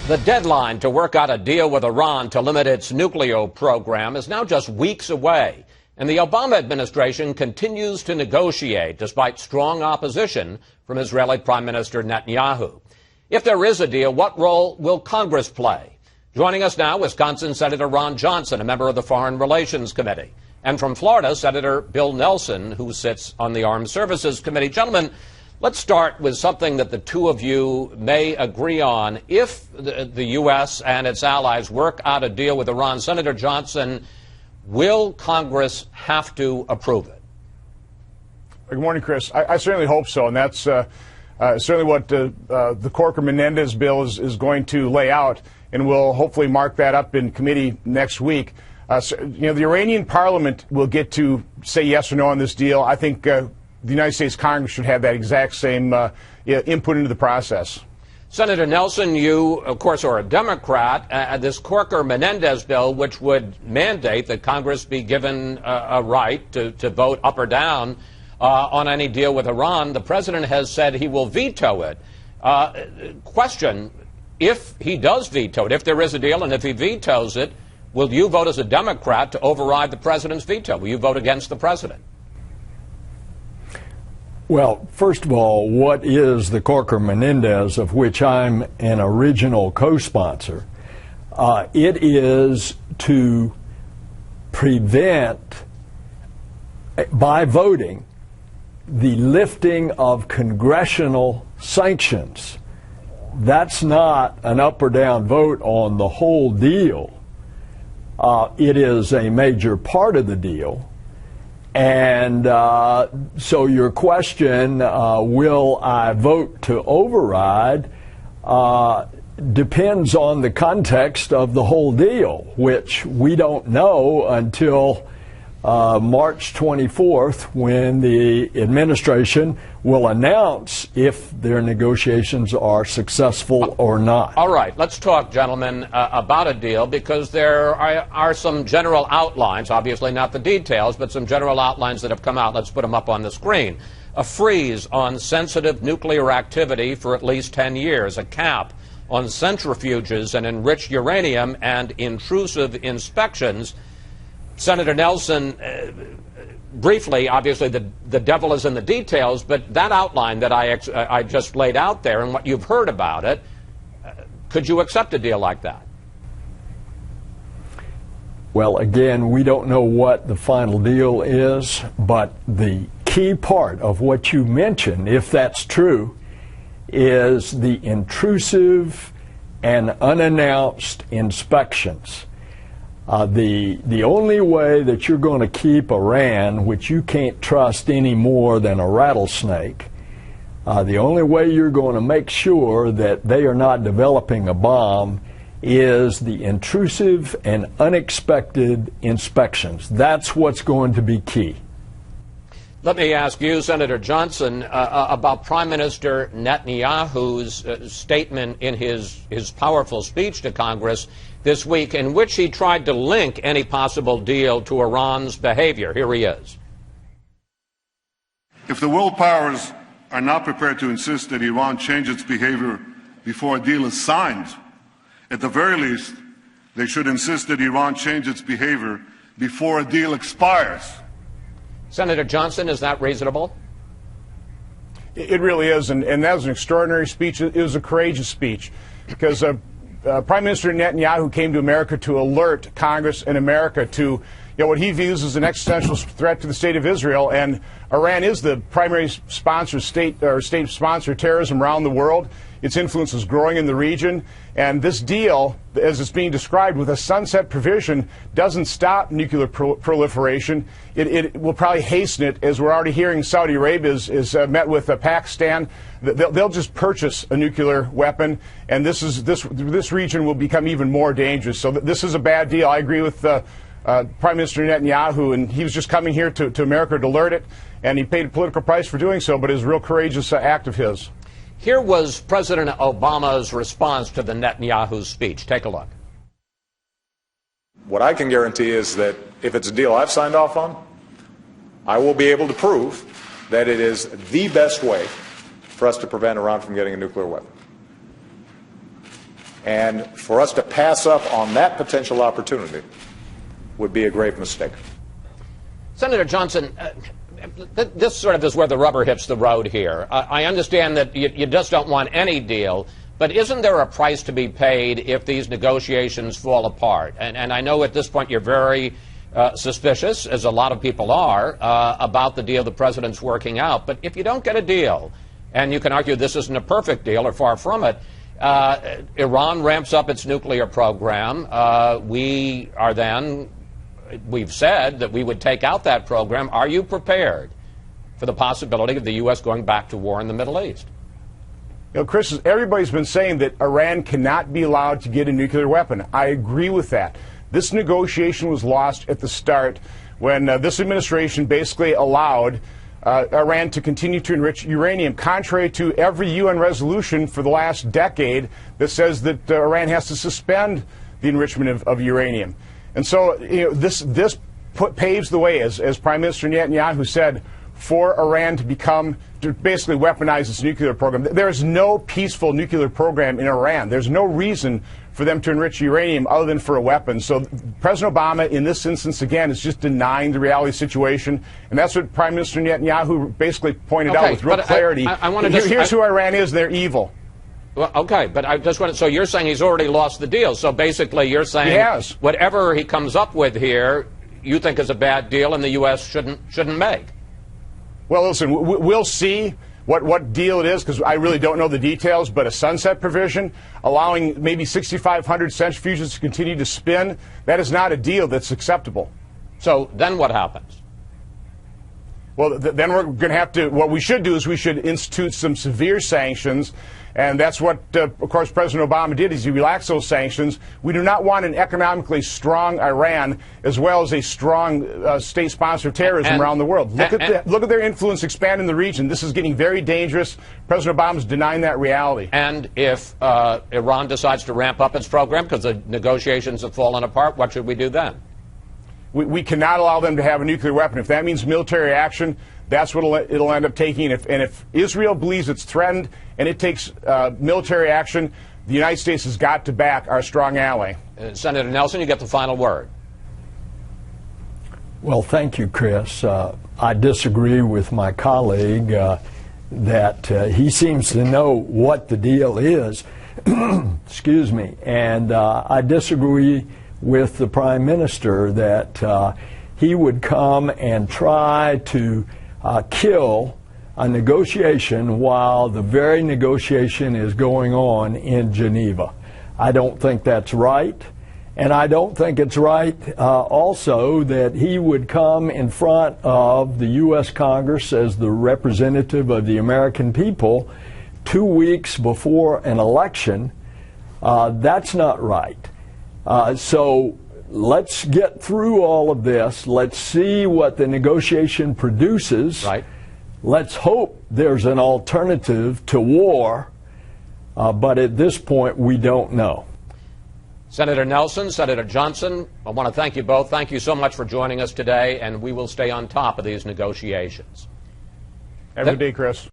The deadline to work out a deal with Iran to limit its nuclear program is now just weeks away, and the Obama administration continues to negotiate despite strong opposition from Israeli Prime Minister Netanyahu. If there is a deal, what role will Congress play? Joining us now, Wisconsin Senator Ron Johnson, a member of the Foreign Relations Committee, and from Florida, Senator Bill Nelson, who sits on the Armed Services Committee. Gentlemen, let's start with something that the two of you may agree on. If the U.S. and its allies work out a deal with Iran, Senator Johnson, will Congress have to approve it? Good morning, Chris. I certainly hope so, and that's certainly what the Corker-Menendez bill is going to lay out, and we'll hopefully mark that up in committee next week. The Iranian Parliament will get to say yes or no on this deal. I think the United States Congress should have that exact same input into the process. Senator Nelson, you, of course, are a Democrat. This Corker-Menendez bill, which would mandate that Congress be given a right to vote up or down on any deal with Iran, the president has said he will veto it. Question, if he does veto it, if there is a deal and if he vetoes it, will you vote as a Democrat to override the president's veto? Will you vote against the president? Well, first of all, what is the Corker-Menendez, of which I'm an original co-sponsor? It is to prevent, by voting, the lifting of congressional sanctions. That's not an up or down vote on the whole deal. It is a major part of the deal. And so your question, will I vote to override, depends on the context of the whole deal, which we don't know until March 24th, when the administration will announce if their negotiations are successful or not. All right, let's talk, gentlemen, about a deal, because there are some general outlines, obviously not the details, but some general outlines that have come out. Let's put them up on the screen. A freeze on sensitive nuclear activity for at least 10 years, a cap on centrifuges and enriched uranium, and intrusive inspections. Senator Nelson, briefly, obviously the devil is in the details, but that outline that I just laid out there and what you've heard about it, could you accept a deal like that? Well, again, we don't know what the final deal is, but the key part of what you mentioned, if that's true, is the intrusive and unannounced inspections. The only way that you're going to keep Iran, which you can't trust any more than a rattlesnake, the only way you're going to make sure that they are not developing a bomb is the intrusive and unexpected inspections. That's what's going to be key. Let me ask you, Senator Johnson, about Prime Minister Netanyahu's statement in his powerful speech to Congress this week, in which he tried to link any possible deal to Iran's behavior. Here he is. If the world powers are not prepared to insist that Iran change its behavior before a deal is signed, at the very least, they should insist that Iran change its behavior before a deal expires. Senator Johnson, is that reasonable? It really is, and that was an extraordinary speech. It was a courageous speech, because Prime Minister Netanyahu came to America to alert Congress and America to what he views as an existential threat to the state of Israel, and Iran is the primary sponsor, state sponsor of terrorism around the world. Its influence is growing in the region, and this deal, as it's being described with a sunset provision, doesn't stop nuclear proliferation. It will probably hasten it, as we're already hearing Saudi Arabia is met with Pakistan. They'll just purchase a nuclear weapon, and this region will become even more dangerous. So this is a bad deal. I agree with Prime Minister Netanyahu, and he was just coming here to America to alert it, and he paid a political price for doing so, but it was a real courageous act of his. Here was President Obama's response to the Netanyahu speech. Take a look. What I can guarantee is that if it's a deal I've signed off on, I will be able to prove that it is the best way for us to prevent Iran from getting a nuclear weapon. And for us to pass up on that potential opportunity would be a grave mistake. Senator Johnson, this sort of is where the rubber hits the road here. I understand that you just don't want any deal, but isn't there a price to be paid if these negotiations fall apart? And I know at this point you're very suspicious, as a lot of people are, about the deal the president's working out. But if you don't get a deal, and you can argue this isn't a perfect deal or far from it, Iran ramps up its nuclear program. We've said that we would take out that program. Are you prepared for the possibility of the U.S. going back to war in the Middle East? You know, Chris, everybody's been saying that Iran cannot be allowed to get a nuclear weapon. I agree with that. This negotiation was lost at the start when this administration basically allowed Iran to continue to enrich uranium, contrary to every UN resolution for the last decade that says that Iran has to suspend the enrichment of uranium. And so, you know, this paves the way, as Prime Minister Netanyahu said, for Iran to basically weaponize its nuclear program. There is no peaceful nuclear program in Iran. There's no reason for them to enrich uranium other than for a weapon. So President Obama, in this instance, again, is just denying the reality situation. And that's what Prime Minister Netanyahu basically pointed out with real clarity. Here's who Iran is. They're evil. Well, okay, but I just want to, so you're saying he's already lost the deal. So basically you're saying he has. Whatever he comes up with here, you think is a bad deal and the U.S. shouldn't make. Well, listen, we'll see what deal it is, because I really don't know the details, but a sunset provision allowing maybe 6,500 centrifuges to continue to spin, that is not a deal that's acceptable. So then what happens? Well, then we're going to have to, what we should do is we should institute some severe sanctions, and that's what, of course, President Obama did, is he relaxed those sanctions. We do not want an economically strong Iran as well as a strong state sponsor of terrorism around the world. Look at their influence expand in the region. This is getting very dangerous. President Obama is denying that reality. And if Iran decides to ramp up its program because the negotiations have fallen apart, what should we do then? We cannot allow them to have a nuclear weapon. If that means military action, that's what it'll end up taking. And if Israel believes it's threatened and it takes military action, the United States has got to back our strong ally. Senator Nelson, you get the final word. Well, thank you, Chris. I disagree with my colleague that he seems to know what the deal is. Excuse me. And I disagree with the Prime Minister that he would come and try to kill a negotiation while the very negotiation is going on in Geneva. I don't think that's right. And I don't think it's right also that he would come in front of the U.S. Congress as the representative of the American people 2 weeks before an election. That's not right. So let's get through all of this. Let's see what the negotiation produces. Right. Let's hope there's an alternative to war. But at this point, we don't know. Senator Nelson, Senator Johnson, I want to thank you both. Thank you so much for joining us today, and we will stay on top of these negotiations. Every day, Chris.